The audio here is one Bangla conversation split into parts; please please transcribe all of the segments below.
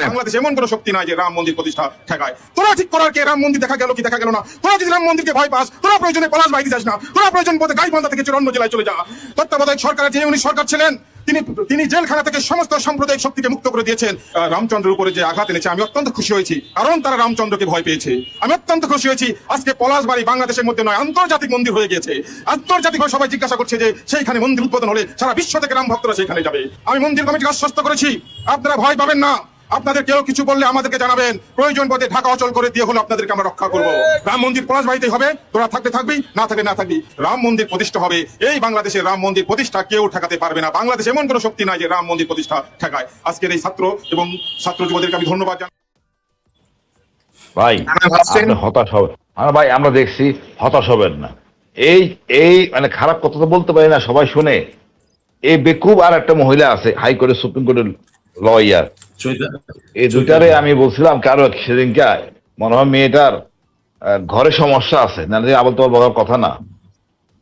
বাংলাদেশে এমন কোন শক্তি নাই যে রাম মন্দির প্রতিষ্ঠা ঠেকায়। তোরা ঠিক করার কে রাম মন্দির দেখা গেল কি দেখা গেল না। তোরা যদি রাম মন্দিরকে ভয় পাস, তোরা প্রয়োজনে পলাশ বাইরে যাস না, তোরা প্রয়োজন বোধে গাইবান্ধা থেকে অন্য জেলায় চলে যা। তত্ত্বাবধায়ক সরকারের যে উনি সরকার ছিলেন, তিনি জেলখানা থেকে সমস্ত সাম্প্রদায়িক শক্তিকে মুক্ত করে দিয়েছেন। রামচন্দ্রের উপরে যে আঘাত এনেছে আমি অত্যন্ত খুশি হয়েছি, কারণ তারা রামচন্দ্রকে ভয় পেয়েছে। আমি অত্যন্ত খুশি হয়েছি আজকে পলাশবাড়ি বাংলাদেশের মধ্যে নয়, আন্তর্জাতিক মন্দির হয়ে গেছে। আন্তর্জাতিক সবাই জিজ্ঞাসা করছে যে সেইখানে মন্দির উদ্বোধন হলে সারা বিশ্ব থেকে রাম ভক্তরা সেখানে যাবে। আমি মন্দির কমিটিকে আশ্বস্ত করেছি, আপনারা ভয় পাবেন না। আপনাদের কেউ কিছু বললে আমাদেরকে জানাবেন, প্রয়োজন বোধে ঢাকা অচল করে দিয়ে হলো আপনাদেরকে আমরা রক্ষা করব। রাম মন্দির পলাশবাড়িতেই হবে, তোরা থাকতে থাকবি, না থাকলে না থাকবি। রাম মন্দির প্রতিষ্ঠা হবে। এই বাংলাদেশের রাম মন্দির প্রতিষ্ঠা কেউ ঠেকাতে পারবে না। বাংলাদেশ এমন কোন শক্তি নাই যে রাম মন্দির প্রতিষ্ঠা ঠেকায়। আজকের এই ছাত্র এবং ছাত্র যুবদেরকে আমি ধন্যবাদ জানাই। ভাই আপনি হতাশ হবেন ভাই, আমরা দেখছি, হতাশ হবেন না। এই এই মানে খারাপ কথা তো বলতে পারি না, সবাই শুনে। এই বেকুব আর একটা মহিলা আছে হাইকোর্টের সুপ্রিম কোর্টের লয়ার, এই দুইটারে আমি বলছিলাম কারো সেদিনকে, মনে হয় মেয়েটার ঘরে সমস্যা আছে, না আবল তোমার বলার কথা না।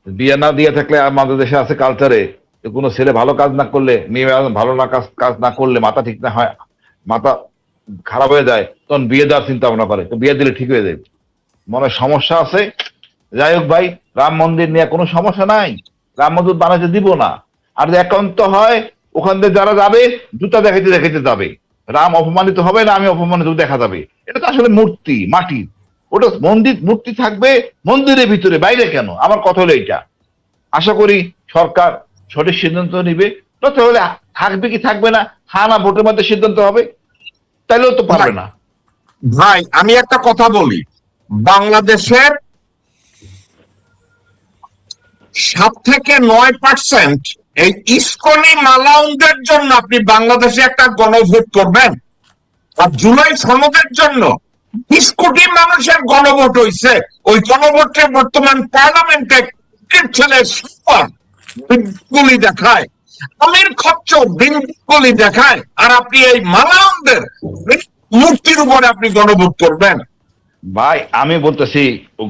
বিয়ে না দিয়ে থাকলে আমাদের দেশে আছে কালচারে, কোনো ছেলে ভালো কাজ না করলে, মেয়ে ভালো না কাজ না করলে, মাথা ঠিক না হয়, মাথা খারাপ হয়ে যায়, তখন বিয়ে দেওয়ার চিন্তা ভাবনা করে, তো বিয়ে দিলে ঠিক হয়ে যাবে। মনে সমস্যা আছে। যাই হোক ভাই, রাম মন্দির নিয়ে কোনো সমস্যা নাই, রাম মন্দির বানাতে দিব না। আর একান্ত হয় ওখান থেকে যারা যাবে জুতা দেখাইতে দেখাইতে যাবে, রাম অপমানিত হবে না, আমি অপমানিত দেখা যাবে। এটা তো আসলে মূর্তি, মাটির। ওটা মন্দির, মূর্তি থাকবে মন্দিরের ভিতরে, বাইরে কেন? আমার কথা হলো এইটা। আশা করি সরকার সঠিক সিদ্ধান্ত নিবে। তাহলে থাকবে কি থাকবে না, হ্যাঁ না ভোটের মধ্যে সিদ্ধান্ত হবে, তাইলেও তো পারবে না। ভাই আমি একটা কথা বলি, বাংলাদেশের 7 থেকে 9% এই ইসকনি মালাউনদের জন্য আপনি বাংলাদেশে একটা গণভোট করবেন? আর জুলাই সনদের জন্য 20 কোটি মানুষের গণভোট হয়েছে। ওই গণভোটে বর্তমান পার্লামেন্টে ছেলে গুলি দেখায়, আমির খচ্চর গুলি দেখায়, আর আপনি এই মালাউনদের মূর্তির উপরে আপনি গণভোট করবেন? ভাই আমি বলতেছি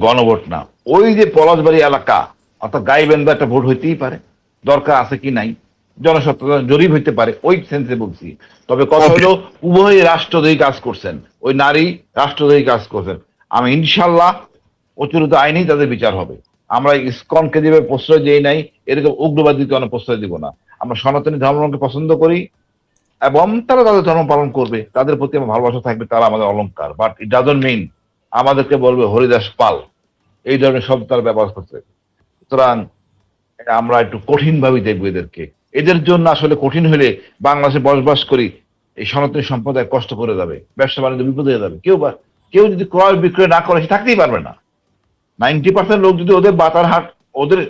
গণভোট না, ওই যে পলাশবাড়ি এলাকা অর্থাৎ গাইবান্ধা একটা ভোট হইতেই পারে, দরকার আছে কি নাই, জনসচেতনতা জরিপ হইতে পারে, ওই সেন্সে বলছি। তবে কথা হলো উভয় রাষ্ট্রদ্রোহী কাজ করছেন, ওই নারী রাষ্ট্রদ্রোহী কাজ করছেন। আমি ইনশাল্লাহ প্রচলিত আইনেই তাদের বিচার হবে। আমরা ইসকনকে যেভাবে প্রশ্রয় দিই নাই, এরকম উগ্রবাদীকে অনেক প্রশ্রয় দিব না। আমরা সনাতনী ধর্মকে পছন্দ করি এবং তারা তাদের ধর্ম পালন করবে, তাদের প্রতি আমার ভালোবাসা থাকবে, তারা আমাদের অলংকার। বাট ইট ডাজন্ট মিন আমাদেরকে বলবে হরিদাস পাল, এই ধরনের শব্দ তারা ব্যবহার করছে। সুতরাং আমরা একটু কঠিন ভাবে দেখবো এদেরকে। এদের জন্য আসলে কঠিন হলে বাংলাদেশে বসবাস করি এই সনাতনী সম্প্রদায় কষ্ট করে যাবে, ব্যবসা বাণিজ্য বিপদ হয়ে যাবে। কেউ যদি ক্রয় বিক্রয় না করে সে থাকতেই পারবে না। 90% লোক যদি ওদের বাতার হাট ওদের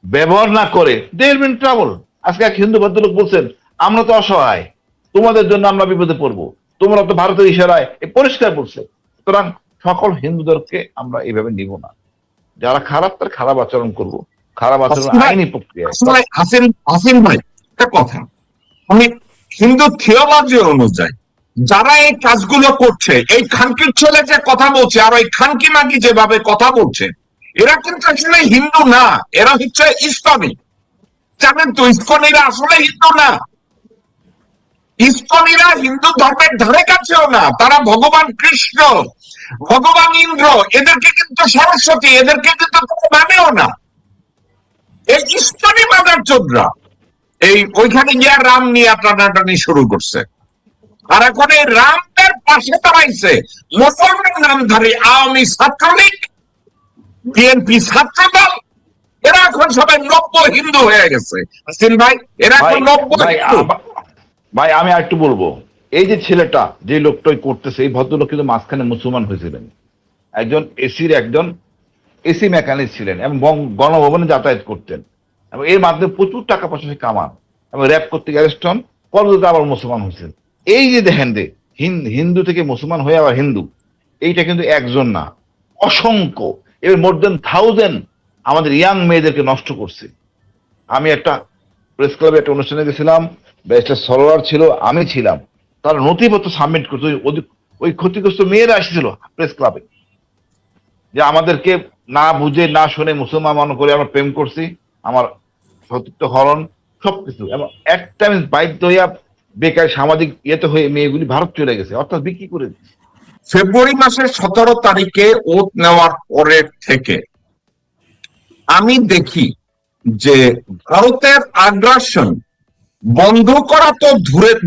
ব্যবহার না করে, they will be in trouble. আজকে এক হিন্দু ভদ্রলোক বলছেন, আমরা তো অসহায়, তোমাদের জন্য আমরা বিপদে পড়বো, তোমরা তো ভারতের ইশারায়, পরিষ্কার বলছে। সুতরাং সকল হিন্দুদেরকে আমরা এইভাবে নিব না। যারা খারাপ তার খারাপ আচরণ করব, খারাপ আচরণ আইনি প্রক্রিয়া। হাসিন ভাই একটা কথা, আমি হিন্দু থিওলজি অনুযায়ী যারা এই কাজগুলো করছে, এই খানকির ছেলে যে কথা বলছে আর ওই খানকি মাগি যেভাবে কথা বলছে, এরা কিন্তু আসলে হিন্দু না, এরা হচ্ছে ইসকনি। জানেন তো ইসকনিরা আসলে হিন্দু না, ইসকনিরা হিন্দু ধর্মের ধারে কাছেও না। তারা ভগবান কৃষ্ণ, ভগবান ইন্দ্র, এদেরকে কিন্তু সরস্বতী, এদেরকে কিন্তু মানেও না। এই ইসকনি মাদার চোদরা এই ওইখানে গিয়ে রাম নিয়ে টানাটানি শুরু করছে। আর এখন এই রামদের পাশে দাঁড়াইছে মুসলমান নামধারী আওয়ামী ছাত্রলীগ, বিএনপি ছাত্রদল, এরা এখন সবাই নব্য হিন্দু হয়ে গেছে। হাসিন ভাই, এরা এখন নব্য হিন্দু। ভাই আমি আর একটু বলবো, এই যে ছেলেটা যে লোকটাই করতেছে, এই ভদ্রলোক কিন্তু মাঝখানে মুসলমান হয়েছিলেন, একজন একজন এসি মেকানিক ছিলেন এবং গণভবনে যাতায়াত করতেন, এবং এর মাধ্যমে প্রচুর টাকা পয়সা সে কামান, এবং র্যাপ করতে অ্যারেস্ট হন, পরবর্তীতে আবার মুসলমান হয়েছেন। এই যে দেখেন যে হিন্দু থেকে মুসলমান হয়ে আবার হিন্দু, এইটা কিন্তু একজন না, অসংখ্য, এবার মোর দেন 1000 আমাদের ইয়াং মেয়েদেরকে নষ্ট করছে। আমি একটা প্রেস ক্লাবে একটা অনুষ্ঠানে গেছিলাম, ব্যারিস্টার সরোয়ার ছিল, আমি ছিলাম, তারা নথিপত্র সাবমিট করছে, ওই ক্ষতিগ্রস্ত মেয়েরা এসেছিল প্রেস ক্লাবে, যে আমাদেরকে না বুঝে না শুনে মুসলমান মনে করে আমরা প্রেম করছি, আমার সতীত্ব হরণ সবকিছু, এবং একটা আমি বাধ্য হইয়া বেকার সামাজিক ইয়েতে হয়ে মেয়েগুলি ভারত চলে গেছে, অর্থাৎ বিক্রি করে দিচ্ছে। ফেব্রুয়ারি মাসের 17 তারিখে ওত নেওয়ার পরের থেকে আমি দেখি যে ভারতের আগ্রাসন বন্ধ করা তো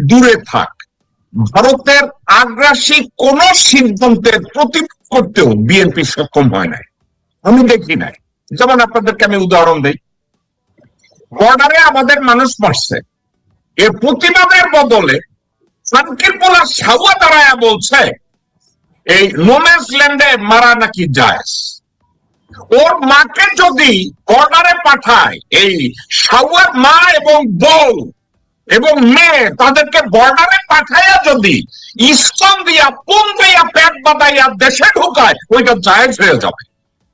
দূরে থাক, ভারতের আগ্রাসী কোন সিদ্ধান্তের প্রতিবাদ করতেও বিএনপি সক্ষম হয় নাই, আমি দেখি নাই। যেমন আপনাদেরকে আমি উদাহরণ দিই, বর্ডারে আমাদের মানুষ মারছে, এর প্রতিবাদের বদলে শান্তির পোলা সাউয়া দাঁড়ায় বলছে এই নোম্যান্স ল্যান্ডে মারা নাকি যায়। ওর মাকে যদি বর্ডারে পাঠায়, এই সাউয়ার মা এবং বউ এবং মেয়ে তাদেরকে বর্ডারে পাঠাইয়া যদি ইসলাম দিয়া পুন দিয়া পেট বাঁধাইয়া দেশে ঢুকায়, ওইটা জায়েজ হয়ে যাবে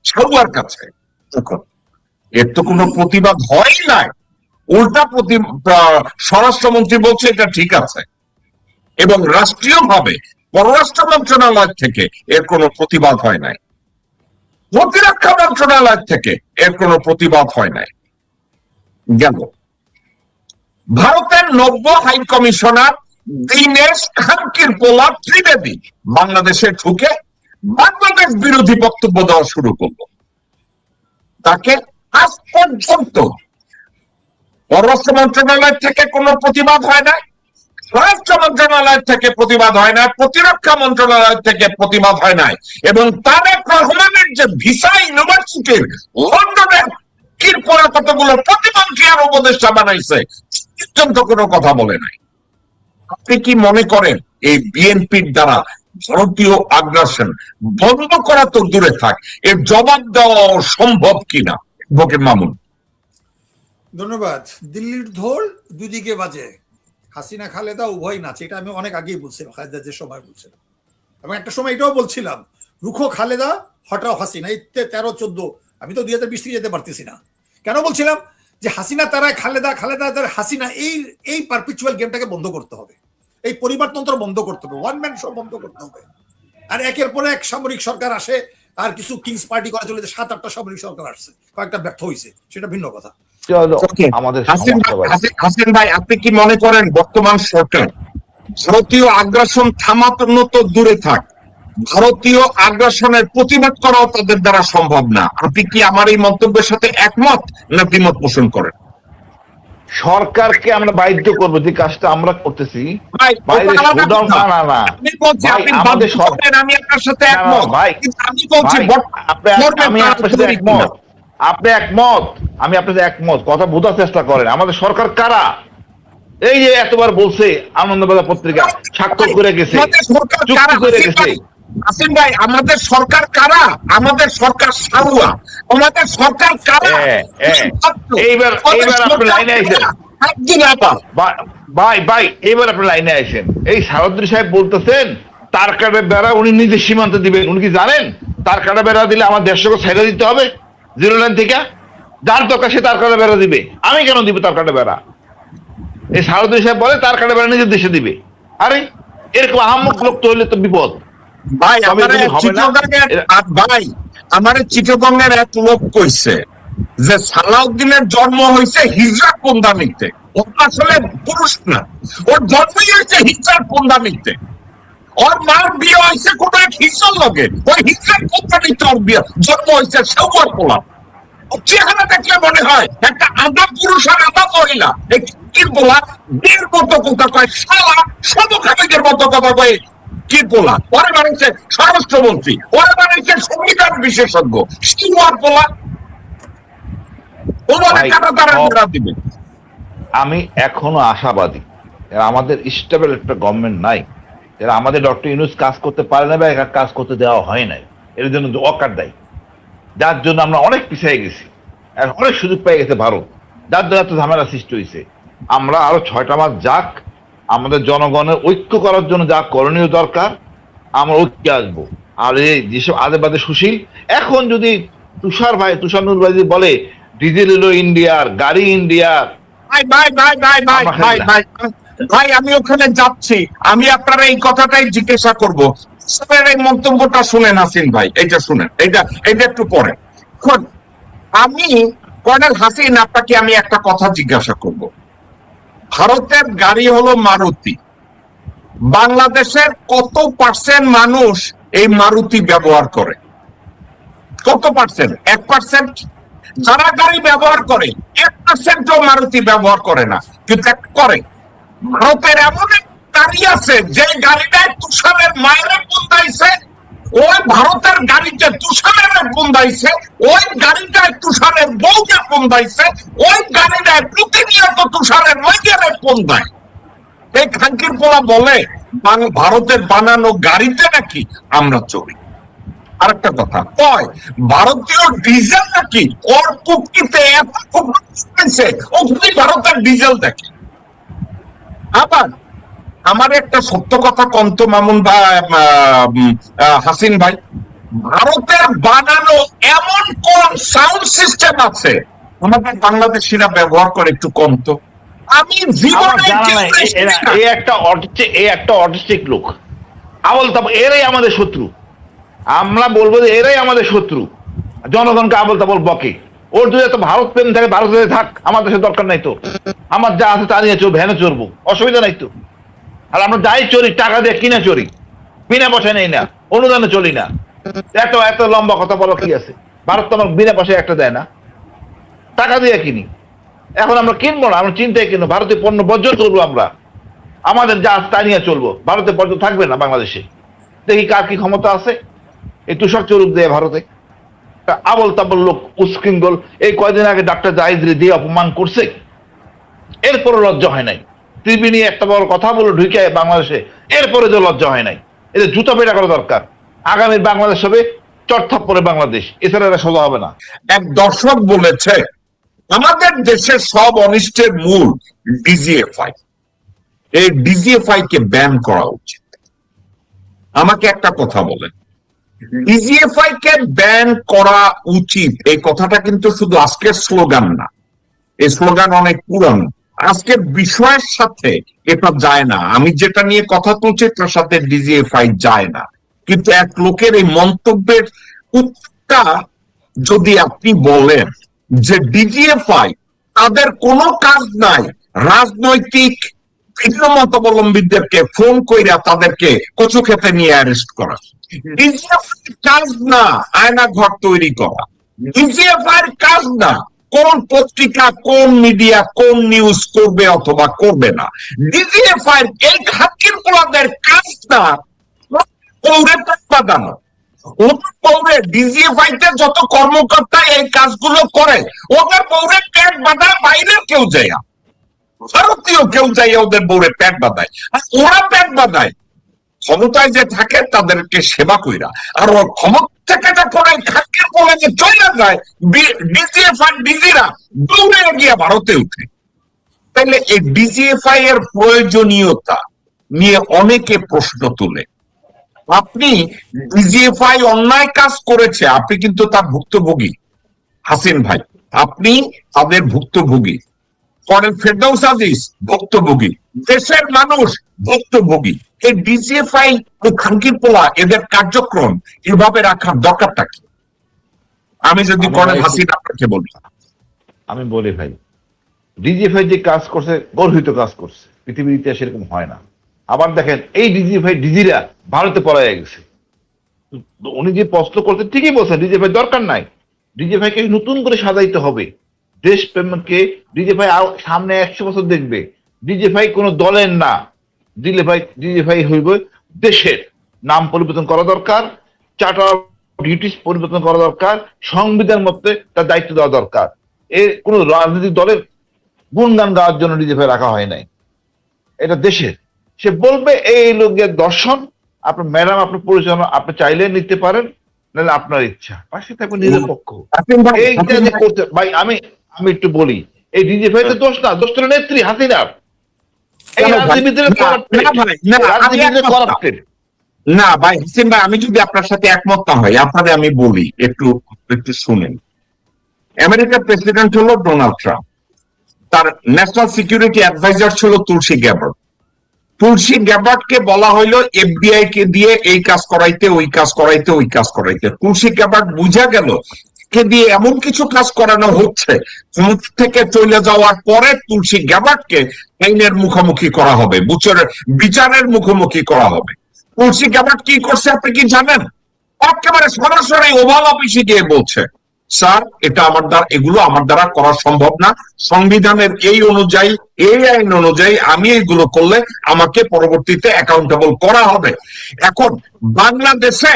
সাউয়ার কাছে। এর তো কোনো প্রতিবাদ হয় নাই, উল্টা স্বরাষ্ট্রমন্ত্রী বলছে এটা ঠিক আছে, এবং রাষ্ট্রীয়ভাবে পররাষ্ট্র মন্ত্রণালয় থেকে এর কোনো প্রতিবাদ হয় নাই, প্রতিরক্ষা মন্ত্রণালয় থেকে এর কোনো প্রতিবাদ হয় নাই। গেল ভারতের নব্য হাই কমিশনার দীনেশ খানকির পোলা ত্রিবেদী বাংলাদেশে ঢুকে বাংলাদেশ বিরোধী বক্তব্য দেওয়া শুরু করলো। তাকে আজ পর্যন্ত পররাষ্ট্র মন্ত্রণালয় থেকে কোনো প্রতিবাদ হয় না, স্বরাষ্ট্র মন্ত্রণালয় থেকে প্রতিবাদ হয় না, প্রতিরক্ষা মন্ত্রণালয় থেকে প্রতিবাদ হয় নাই, এবং তারেক রহমানের যে ভিসা ইউনিভার্সিটির লন্ডনের কিরপরা কতগুলো প্রতিমন্ত্রী আর উপদেষ্টা বানাইছে, পর্যন্ত কোনো কথা বলে নাই। আপনি কি মনে করেন এই বিএনপির দ্বারা ভারতীয় আগ্রাসন বন্ধ করা তো দূরে থাক, এর জবাব দেওয়া সম্ভব কিনা? বকের মামুন। ধন্যবাদ। দিল্লির ঢোল দুদিকে বাজে, হাসিনা খালেদা উভয় নাচে, এটা আমি অনেক আগেই বলছিলাম, খালেদা যে সময় বলছিলাম, এবং একটা সময় এটাও বলছিলাম রুখো খালেদা হটাও হাসিনা। এই 13-14 আমি তো 2020 থেকে যেতে পারতেছি না। কেন বলছিলাম যে হাসিনা তারায় খালেদা, খালেদা তার হাসিনা, এই পারপিচুয়াল গেমটাকে বন্ধ করতে হবে, এই পরিবারতন্ত্র বন্ধ করতে হবে, ওয়ান ম্যান শো বন্ধ করতে হবে। আর একের পরে এক সামরিক সরকার আসে, আর কিছু কিংস পার্টি করা চলে, 7-8টা সামরিক সরকার আসছে, কয়েকটা ব্যর্থ হয়েছে, সেটা ভিন্ন কথা। আমাদের হাসিন ভাই, আপনি কি মনে করেন বর্তমান সরকার ভারতীয় আগ্রাসন থামানো তো দূরে থাক, ভারতীয় আগ্রাসনের প্রতিবাদ করাও তাদের দ্বারা সম্ভব না? আপনি কি আমার এই মন্তব্যের সাথে একমত না দ্বিমত পোষণ করেন? সরকারকে আমরা বাধ্য করবো যে কাজটা আমরা করতেছি, আমি আপনার সাথে একমত, আমি বলছি আমি আপনার সাথে একমত, আপনি একমত, আমি আপনার সাথে একমত, কথা বোঝার চেষ্টা করেন। আমাদের সরকার কারা? এই যে এতবার বলছে আনন্দবাজার পত্রিকা স্বাক্ষর করে গেছে, চুক্তি করে গেছে। আসিম ভাই, আমাদের সরকার কারা? আমাদের সরকার সারুয়া, আমাদের সরকার কারা? এইবার আপনি লাইনে আইছেন ভাই, এইবার আপনি লাইনে আইছেন। এই সারদ্রি সাহেব বলতেছেন তার কাটা বেড়া উনি নিজের সীমান্ত দিবেন। উনি কি জানেন তার কাটা বেড়া দিলে আমার দেশকে ছেড়ে দিতে হবে জিরো লাইন থেকে? যার দরকার সে তার কাটা বেড়া দিবে, আমি কেন দিব তার কাটা বেড়া? এই সারদ্রি সাহেব বলে তার কাটা বেড়া নিজের দেশে দিবে। আরে এরকম আহাম্মক লোক তো হইলে তো বিপদ। ভাই আমার চিটগঙ্গের এক লোক কইছে যে সালাউদ্দিনের জন্ম হয়েছে হিজরাত পন্দামিতে, ও আসলে পুরুষ না, ওর জন্মই হয়েছে হিজরাত পন্দামিতে, ওর মার বিয়ে হয়েছে কোন এক হিজর লগে, ওই হিজরাত পন্দামিতে ওর বিয়ে জন্ম হয়েছে সাউয়ার পোলা। চেহারা দেখলে মনে হয় একটা আধা পুরুষ আর আধা মহিলা। কি বলা বীর মতো কথা কয়, সালা সমকামীদের মতো কথা কয়। কি বলা ওরা বানিয়েছে স্বরাষ্ট্রমন্ত্রী, ওরা বানিয়েছে সংবিধান বিশেষজ্ঞ, সিলওয়ার পোলা। আমি এখনো আশাবাদী, আমাদের স্টেবল একটা গভর্নমেন্ট নাই, যারা আমাদের ডক্টর ইউনূস কাজ করতে পারে না বা কাজ করতে দেওয়া হয় নাই, এর জন্য অকার দায়ী, যার জন্য আমরা অনেক পিছিয়ে গেছি, অনেক সুযোগ পেয়ে গেছে ভারত, যার জন্য এত ঝামেলা সৃষ্টি হয়েছে। আমরা আরো 6টা মাস যাক, আমাদের জনগণের ঐক্য করার জন্য যা করণীয় দরকার আমরা ঐক্যে আসবো। আর এই যেসব আদে বাদে সুশীল, এখন যদি তুষার নূর ভাই বলে ডিজেল এলো ইন্ডিয়ার, গাড়ি ইন্ডিয়ার, ভাই আমি ওখানে যাচ্ছি, আমি আপনারা এই কথাটাই জিজ্ঞাসা করবো। এই মন্তব্যটা শুনেন হাসিন ভাই, এইটা শুনেন, এইটা একটু পরে। আমি কর্নেল হাসিন, আপনাকে আমি একটা কথা জিজ্ঞাসা করব। ভারতের গাড়ি হলো মারুতি। বাংলাদেশের কত পার্সেন্ট মানুষ এই মারুতি ব্যবহার করে? কত পার্সেন্ট? 1%। যারা গাড়ি ব্যবহার করে 1%ও মারুতি ব্যবহার করে না, কিন্তু করে। ভারতের এমন এক গাড়ি আছে যে গাড়িটায় তুষারের মায়ের বুন্দাইছে, ওই ভারতের গাড়িতে তুষারের বুন্দাইছে, ওই গাড়িটায় তুষারের বউকে বুন্দাইছে, ওই গাড়িটায় প্রতিনিয়ত তুষারের মাইয়ের বুন্দায়। এই খানকির পোলা বলে ভারতের বানানো গাড়িতে নাকি আমরা চড়ি। আরেকটা কথা কয় ভারতীয় ডিজেল নাকি ওর কুকিতে ওখানে ভারতের ডিজেল দেখে। আবার আমার একটা সত্য কথা কন্ত মামুন ভাই, হাসিন ভাই, ভারতের বানানো এমন কোন সাউন্ড সিস্টেম আছে আমাদের বাংলাদেশিরা ব্যবহার করে? একটু কম তো। আমি জীবনে এই একটা অটিস্টিক লোক আবল তাবল, এরাই আমাদের শত্রু। আমরা বলবো যে এরাই আমাদের শত্রু। জনগণকে আবল তাবল বকে। ওর যদি এত ভারত প্রেম থাকে ভারতে থাক, আমার দেশের দরকার নাই তো। আমার যা আছে তা নিয়ে চলবো, ভ্যানে চড়বো, অসুবিধা নাই তো। আর আমরা যাই চড়ি টাকা দিয়ে কিনে চড়ি, বিনা পয়সায় নেই না, অনুদানে চলি না। এত লম্বা কথা বলো কি আছে? ভারত তো আমার বিনা পয়সায় একটা দেয় না, টাকা দিয়ে কিনি। এখন আমরা কিনবো না, আমরা চিন্তায় কিনবো, ভারতীয় পণ্য বর্জন করবো। আমরা আমাদের যা আছে তা নিয়ে চলবো, ভারতের বর্জন থাকবে না বাংলাদেশে। দেখি কার কি ক্ষমতা আছে এই তুষার চরুপ দেয় ভারতে। আবল তাবল লোক উস্কৃঙ্গল এই কয়দিন আগে ডাক্তার জাহিদ দিয়ে অপমান করছে, এরপরে লজ্জা হয় নাই। টিভি নিয়ে একটা বড় কথা বলে ঢুকে বাংলাদেশে, এরপরে যে লজ্জা হয় নাই। এদের জুতা পেটা করা দরকার। আগামীর বাংলাদেশ হবে চটথাপ্পড়ে বাংলাদেশ, এছাড়া এরা সোজা হবে না। এক দর্শক বলেছে আমাদের দেশের সব অনিষ্টের মূল ডিজিএফআই, এই ডিজিএফআই কে ব্যান করা উচিত। আমাকে একটা কথা বলেন, ডিজিএফআই কে ব্যান করা উচিত এই কথাটা কিন্তু শুধু আজকের স্লোগান না, এই স্লোগান অনেক পুরানো। আজকের বিষয়ের সাথে এটা যায় না। আমি যেটা নিয়ে কথা তুলছি তার সাথে ডিজিএফআই যায় না, কিন্তু এক লোকের এই মন্তব্যের উত্তরটা যদি আপনি বলেন যে ডিজিএফআই তাদের কোনো কাজ নাই রাজনৈতিক ভিন্ন মতাবলম্বীদেরকে ফোন কইরা তাদেরকে কচু খেতে নিয়ে অ্যারেস্ট করা, ডিজিএফআই কাজ না আয়না ঘর তৈরি করা, ডিজিএফআই কাজ না কোন পত্রিকা কোন মিডিয়া কোন নিউজ করবে অথবা করবে না, ডিজিএফআই এই খাতির পোলাদের কাজ না পৌরে বাঁধানো। পৌরে ডিজিএফআই তে যত কর্মকর্তা এই কাজগুলো করে ওদের পৌরে পেট বাঁধা, বাইরের কেউ যায়, ভারতীয় কেউ যায় ওদের পৌরে পেট বাঁধায়। আর ওরা পেট বাঁধায় ক্ষমতায় যে থাকে তাদেরকে সেবা কইরা, আর ওর ক্ষমতা থেকে যখন এই খাদ্যের বলে যে চলে যায় ডিজিএফআই ডিজিরা দৌড়ে গিয়ে ভারতে উঠে। তাইলে এই ডিজিএফআই এর প্রয়োজনীয়তা নিয়ে অনেকে প্রশ্ন তুলে। আপনি ডিজিএফআই অন্যায় কাজ করেছে, আপনি কিন্তু তার ভুক্তভোগী হাসিন ভাই, আপনি তাদের ভুক্তভোগী। কর্নেল ফেরদৌস আজিজ ভুক্তভোগী, দেশের মানুষ ভুক্তভোগী। এই ডিজিএফআই ও খানকির পোলা এদের কার্যক্রম এভাবে রাখার দরকারটা কি? আমি যদি কর্নেল হাসিন আপনাকে বলি, আমি বলি ভাই, ডিজিএফআই যে কাজ করছে গর্হিত কাজ করছে, পৃথিবীর ইতিহাসে এরকম হয় না। আবার দেখেন এই ডিজিএফআই ডিজিরা ভারতে পলায় গেছে। উনি যে প্রশ্ন করতে ঠিকই বলছেন, ডিজিএফআই দরকার নাই, ডিজিএফআই কে নতুন করে সাজাইতে হবে। দেশ প্রেমকে ডিজিএফআই সামনে 100 বছর দেখবে। ডিজিএফআই কোনো দলের না, ডিজিএফআই হইবে দেশের। নাম পরিবর্তন করা দরকার, চার্টার অফ ডিউটিস পরিবর্তন করা দরকার, সংবিধান মতে তার দায়িত্ব দেওয়া দরকার। এর কোনো রাজনৈতিক দলের গুণগান গাওয়ার জন্য ডিজিএফআই রাখা হয় নাই, এটা দেশের। সে বলবে এই লোকের দর্শন, আপনার ম্যাডাম আপনার পরিচালনা আপনি চাইলে নিতে পারেন, নাহলে আপনার ইচ্ছা, পাশে থাকবে নিরপেক্ষ। এইটা যে করতে ভাই, আমি একটু বলি, এই ডিজিএফআই তো দোষ না, দোষ তো নেত্রী হাসিনার। এই রাজনীতিবিদদের করাপ্টেড। না ভাই হাসিন ভাই, আমি যদি আপনার সাথে একমত না হই, আপনাদের আমি বলি একটু একটু শুনেন। আমেরিকার প্রেসিডেন্ট হলো ডোনাল্ড ট্রাম্প, তার ন্যাশনাল সিকিউরিটি অ্যাডভাইজার ছিল তুলসী গ্যাবার্ড। তুলসী গ্যাবার্ডকে বলা হইলো এফবিআই কে দিয়ে এই কাজ করাইতে ওই কাজ করাইতে ওই কাজ করাইতে। তুলসী গ্যাবার্ড বুঝা গেল দিয়ে এমন কিছু কাজ করানো হচ্ছে, ক্ষমতা থেকে চলে যাওয়ার পরে তুলসী গ্যাবার্টকে আইনের মুখোমুখি করা হবে, বিচারের মুখোমুখি করা হবে। তুলসী গ্যাবার্ট কি করছে আপনি কি জানেন? একেবারে সরাসরি ওভাল অফিসে গিয়ে বলছে, স্যার এটা আমার দ্বারা, এগুলো আমার দ্বারা করা সম্ভব না, সংবিধানের এই অনুযায়ী, এই আইন অনুযায়ী আমি এগুলো করলে আমাকে পরবর্তীতে অ্যাকাউন্টেবল করা হবে। এখন বাংলাদেশে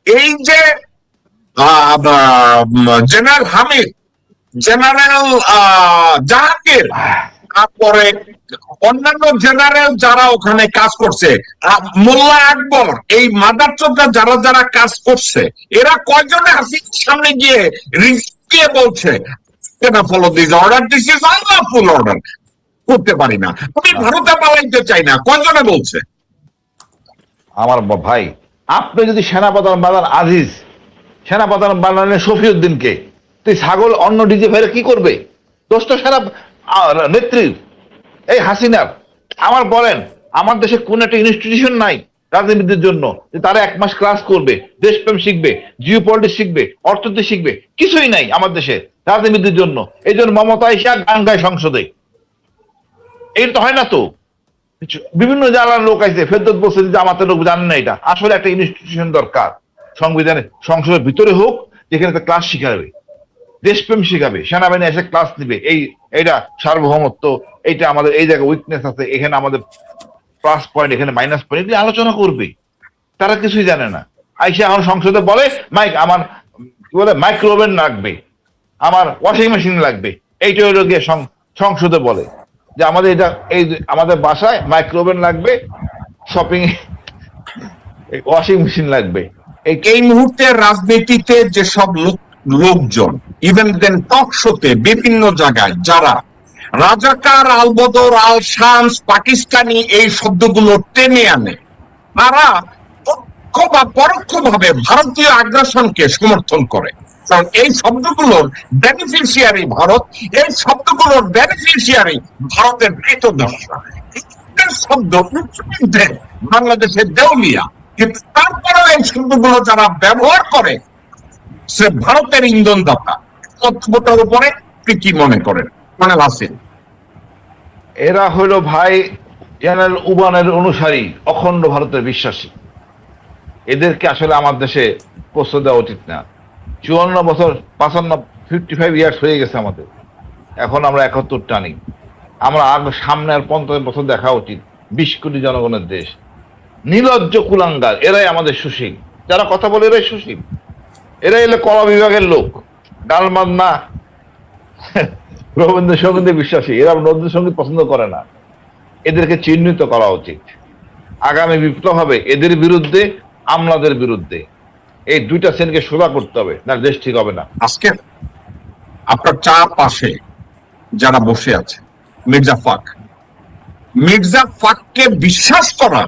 এই যে জেনারেল হামিদ, জেনারেল জাহাঙ্গীর, তারপরে অন্যান্য জেনারেল যারা ওখানে কাজ করছে, মোল্লা আকবর, এই মাদারচোদরা যারা যারা কাজ করছে, এরা কয়জনে হাসিনার সামনে গিয়ে রিস্কিয়ে বলছে follow this order, this is unlawful order, করতে পারি না, আমি ভারতে পালাইতে চাই না, কয়জনে বলছে? আমার ভাই, আপনি যদি সেনাপ্রধান বানান আজিজ, সেনাপ্রধান বানালেন শফিউদ্দিনকে, তুই ছাগল অন্য ডিজি ভাইরা কি করবে? দোষ তো সেনা নেত্রীর, এই হাসিনার। আমার বলেন, আমার দেশে কোন একটা ইনস্টিটিউশন নাই রাজনীতির জন্য যে তারা 1 মাস ক্লাস করবে, দেশপ্রেম শিখবে, জিও পলিটিক্স শিখবে, অর্থনীতি শিখবে, কিছুই নাই আমার দেশে রাজনীতির জন্য। এই জন্য মমতা ইসা গান গায় সংসদে, এই তো হয় না তো। বিভিন্ন জেলার লোক আছে, ফেরদৌস বলছে যে আমাদের লোক জানে না এটা। আসলে একটা ইনস্টিটিউশন দরকার সংবিধানে, সংসদের ভিতরে হোক, যেখানে ক্লাস শিখাবে, দেশপ্রেম শিখাবে, সেনাবাহিনী এসে ক্লাস দিবে, এইটা সার্বভৌমত্ব, এইটা আমাদের এই জায়গায় উইকনেস আছে, এখানে আমাদের প্লাস পয়েন্ট, এখানে মাইনাস পয়েন্ট, এগুলি আলোচনা করবে। তারা কিছুই জানে না। আইসা এখন সংসদে বলে আমার কি বলে মাইক্রোওভেন লাগবে, আমার ওয়াশিং মেশিন লাগবে, এইটা হলো গিয়ে সংসদে বলে যে আমাদের এটা, এই আমাদের বাসায় মাইক্রোওভেন লাগবে, শপিং ওয়াশিং মেশিন লাগবে। এই মুহূর্তে রাজনীতিতে যেসব লোকজন, ইভেন দেন টক শোতে, বিভিন্ন জায়গায় যারা রাজাকার, আলবদর, আল শামস, পাকিস্তানি এই শব্দগুলো টেনে আনে, তারা পরোক্ষ বা পরোক্ষভাবে ভারতীয় আগ্রাসনকে সমর্থন করে। কারণ এই শব্দগুলোর বেনিফিশিয়ারি ভারত, এই শব্দগুলোর বেনিফিশিয়ারি ভারতের কৃতদাসরা। শব্দ বাংলাদেশের দেউলিয়া, কিন্তু তারপরেও এই শব্দগুলো যারা ব্যবহার করে সে ভারতের ইন্ধনদাতা। তথ্যটার উপরে আপনি কি মনে করেন? মানে আসেন, এরা হলো ভাই জেনারেল উবানের অনুসারী, অখণ্ড ভারতের বিশ্বাসী। এদেরকে আসলে আমার দেশে প্রশ্রয় দেওয়া উচিত না। 54 বছর, 55 ইয়ার্স হয়ে গেছে আমাদের, এখন আমরা 71 টানি। আমরা সামনে আর 50 বছর দেখা উচিত। 20 কোটি জনগণের দেশ, নির্লজ্জ কুলাঙ্গার, এরাই আমাদের সুশীল। যারা কথা বলে এরাই সুশীল। এরাই এলে কলা বিভাগের লোক, ডালমান্না রবীন্দ্রসঙ্গীতে বিশ্বাসী। এরা রবীন্দ্রসঙ্গীত পছন্দ করে না। এদেরকে চিহ্নিত করা উচিত। আগামী বিপ্লব হবে এদের বিরুদ্ধে, আমলাদের বিরুদ্ধে। এই দুইটা শ্রেণীকে সোজা করতে হবে, না দেশ ঠিক হবে না। আজকে আপনার চার পাশে যারা বসে আছে, মির্জা ফাককে বিশ্বাস করা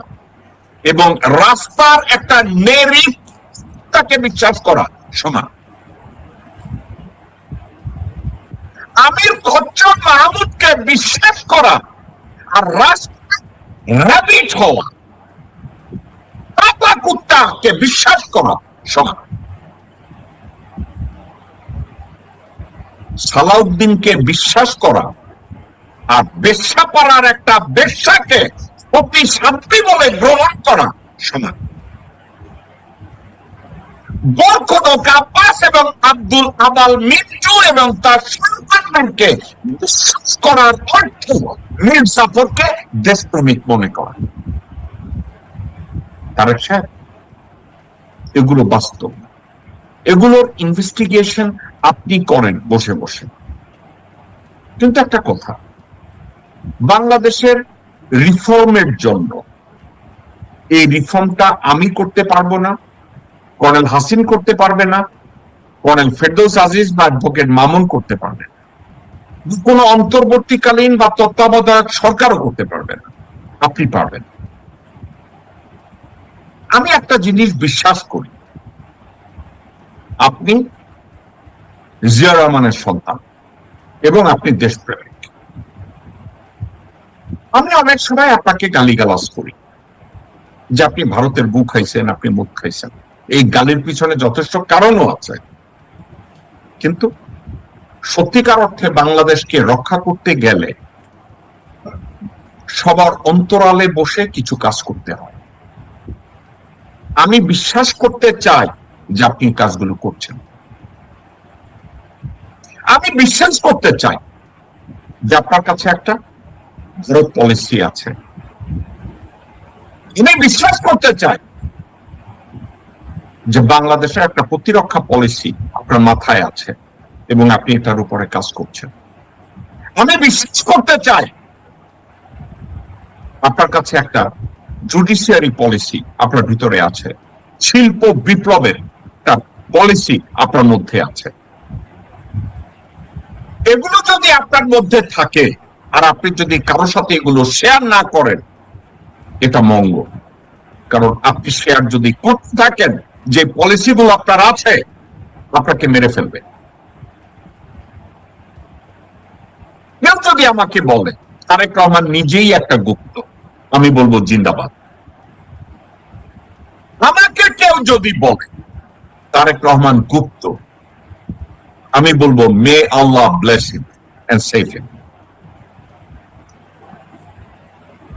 এবং রাস্তার একটা নেরিটাকে বিশ্বাস করা সমান। আমির খচ্চর মাহমুদকে বিশ্বাস করা আর রাবিট হওয়া, পাতা কুত্তাকে বিশ্বাস করা সমান। সালাউদ্দিনকে বিশ্বাস করা আর বেশ্যা পাড়ার একটা বেশ্যাকে অতি শান্তি বলে গ্রহণ করা সমান। বরকত আব্বাস এবং আব্দুল আবাল মিন্টু এবং তার সন্তানকে বিশ্বাস করার অর্থ মীর জাফরকে দেশপ্রেমিক মনে করা। তারেক সাহেব, এগুলো বাস্তব, এগুলোর ইনভেস্টিগেশন আপনি করেন বসে বসে। কিন্তু একটা কথা, বাংলাদেশের রিফর্মের জন্য এই রিফর্মটা আমি করতে পারবো না, কর্নেল হাসিন করতে পারবে না, কর্নেল ফেরদৌস আজিজ বা অ্যাডভোকেট মামুন করতে পারবে না, কোন অন্তর্বর্তীকালীন বা তত্ত্বাবধায়ক সরকারও করতে পারবে না। আপনি পারবেন। আমি একটা জিনিস বিশ্বাস করি, আপনি জিয়া রহমানের সন্তান এবং আপনি দেশপ্রেমিক। আমি অনেক সময় আপনাকে গালিগালাজ করি যে আপনি ভারতের বুক খাইছেন, আপনি মুখ খাইছেন। এই গালির পিছনে যথেষ্ট কারণও আছে। কিন্তু সত্যিকার অর্থে বাংলাদেশকে রক্ষা করতে গেলে সবার অন্তরালে বসে কিছু কাজ করতে হয়। আমি বিশ্বাস করতে চাই যে আপনি কাজগুলো করছেন। আমি বিশ্বাস করতে চাই যে আপনার কাছে একটা ভারত পলিসি আছে। আমি বিশ্বাস করতে চাই যে বাংলাদেশের একটা প্রতিরক্ষা পলিসি আপনার মাথায় আছে এবং আপনি এটার উপরে কাজ করছেন। আমি বিশ্বাস করতে চাই আপনার কাছে একটা জুডিশিয়ারি পলিসি আপনার ভিতরে আছে, শিল্প বিপ্লবের একটা পলিসি আপনার মধ্যে আছে। এগুলো যদি আপনার মধ্যে থাকে আর আপনি যদি কারোর সাথে এগুলো শেয়ার না করেন, এটা মঙ্গল। কারণ আপনি শেয়ার যদি করতে থাকেন, যে পলিসিগুলো আপনার আছে, আপনাকে মেরে ফেলবে। কেউ যদি আমাকে বলে তারেক রহমান নিজেই একটা গুপ্ত, আমি বলবো জিন্দাবাদ। আমাকে কেউ যদি বলে তারেক রহমান গুপ্ত, আমি বলবো may Allah bless him and save him.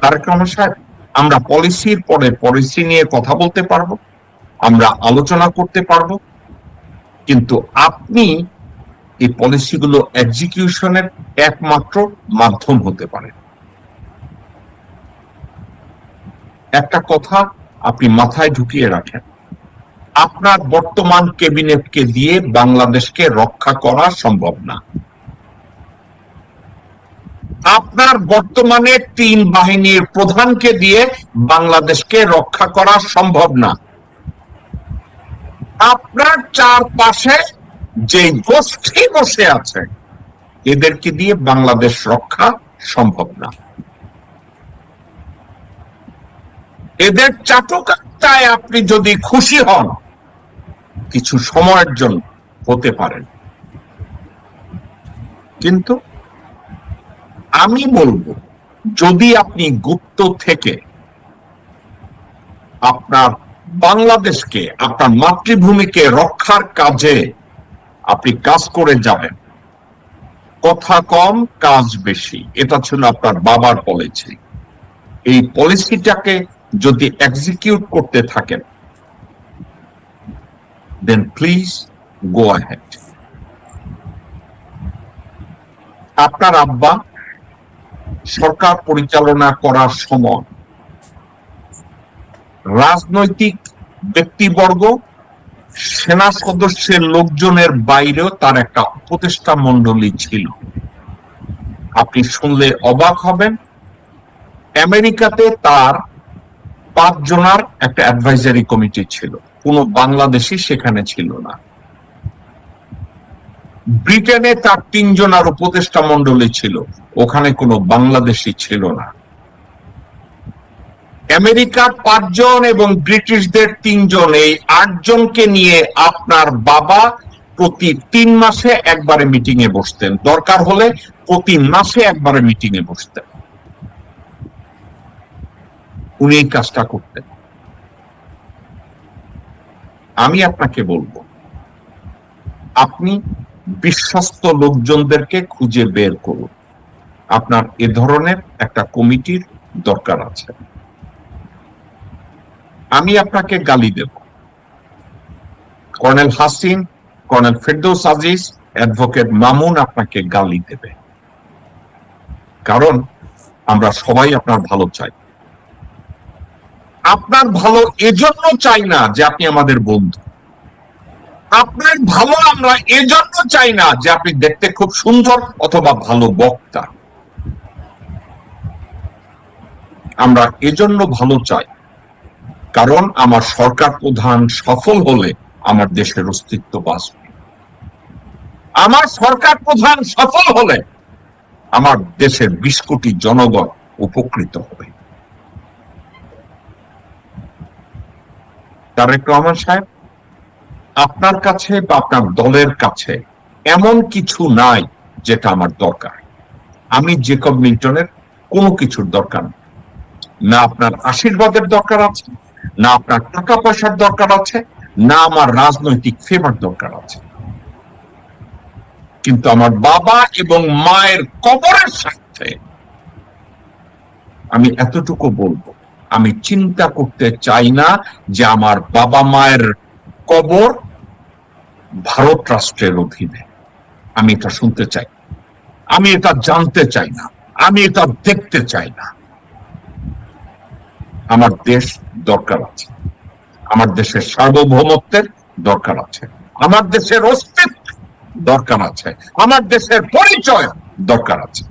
Tarique Rahman সাহেব, আমরা পলিসির পরে পলিসি নিয়ে কথা বলতে পারবো, আমরা আলোচনা করতে পারবো, কিন্তু আপনি এই পলিসিগুলো এক্সিকিউশনের একমাত্র মাধ্যম হতে পারেন। একটা কথা আপনি মাথায় ঢুকিয়ে রাখেন, আপনার বর্তমান ক্যাবিনেটকে দিয়ে বাংলাদেশকে রক্ষা করা সম্ভব না। আপনার বর্তমানে 3 বাহিনীর প্রধানকে দিয়ে বাংলাদেশকে রক্ষা করা সম্ভব না। আপনার চারপাশে যে গোষ্ঠী বসে আছে, এদেরকে দিয়ে বাংলাদেশ রক্ষা সম্ভব না। এদের চাটুকারিতায় আপনি যদি খুশি হন, কিছু সময়ের জন্য হতে পারেন, কিন্তু আমি বলবো যদি আপনি গুপ্ত থেকে আপনার বাংলাদেশকে, আপনার মাতৃভূমিকে রক্ষার কাজে আপনি কাজ করে যাবেন, কথা কম কাজ বেশি, এটা ছিল আপনার বাবার পলিসি। এই পলিসিটাকে যদি এক্সিকিউট করতে থাকেন, দেন প্লিজ গো অ্যাহেড। আপনার আব্বা সরকার পরিচালনা করার সময় রাজনৈতিক ব্যক্তিবর্গ, সেনা সদস্যের লোকজনের বাইরেও তার একটা উপদেষ্টা মণ্ডলী ছিল। আপনি শুনলে অবাক হবেন, আমেরিকাতে তার 5 জনের একটা অ্যাডভাইজারি কমিটি ছিল, কোনো বাংলাদেশি সেখানে ছিল না। ব্রিটেনে তার 3 জনের উপদেষ্টা মণ্ডলী ছিল, ওখানে কোনো বাংলাদেশি ছিল না। আমেরিকার 5 জন এবং ব্রিটিশদের 3 জন, এই 8 জনকে নিয়ে আপনার বাবা প্রতি 3 মাসে একবারে মিটিং এ বসতেন, দরকার হলে প্রতি মাসে একবারে মিটিং এ বসতেন। উনি এই কাজটা করতেন। আমি আপনাকে বলবো, আপনি বিশ্বস্ত লোকজনদেরকে খুঁজে বের করুন। আপনার এ ধরনের একটা কমিটির দরকার আছে। আমি আপনাকে গালি দেব, colonel Hasin, colonel Ferdous Aziz, advocate Mamun আপনাকে গালি দেবে, কারণ আমরা সবাই আপনার ভালো চাই। আপনার ভালো এজন্য চাই না যে আপনি আমাদের বন্ধু, আপনার ভালো আমরা এজন্য চাই না যে আপনি দেখতে খুব সুন্দর অথবা ভালো বক্তা। আমরা এজন্য ভালো চাই কারণ আমার সরকার প্রধান সফল হলে আমার দেশের অস্তিত্ব বাঁচবে। আমার সরকার প্রধান সফল হলে আমার দেশের 20 কোটি জনগণ উপকৃত হবে। তারেক রহমান সাহেব, আপনার কাছে বা আপনার দলের কাছে এমন কিছু নাই যেটা আমার দরকার। আমি জেকব মিল্টনের কোনো কিছুর দরকার নেই। না আপনার আশীর্বাদের দরকার আছে, না আপনার টাকা পয়সার দরকার আছে, না আমার রাজনৈতিক ফেভার দরকার আছে। কিন্তু আমার বাবা এবং মায়ের কবরের সাথে আমি এতটুকু বলবো, আমি চিন্তা করতে চাই না যে আমার বাবা মায়ের কবর ভারত রাষ্ট্রের অধীনে। আমি এটা শুনতে চাই, আমি এটা জানতে চাই না, আমি এটা দেখতে চাই না। আমার দেশ দরকার আছে, আমার দেশের সার্বভৌমত্বের দরকার আছে, আমার দেশের অস্তিত্ব দরকার আছে, আমার দেশের পরিচয় দরকার আছে।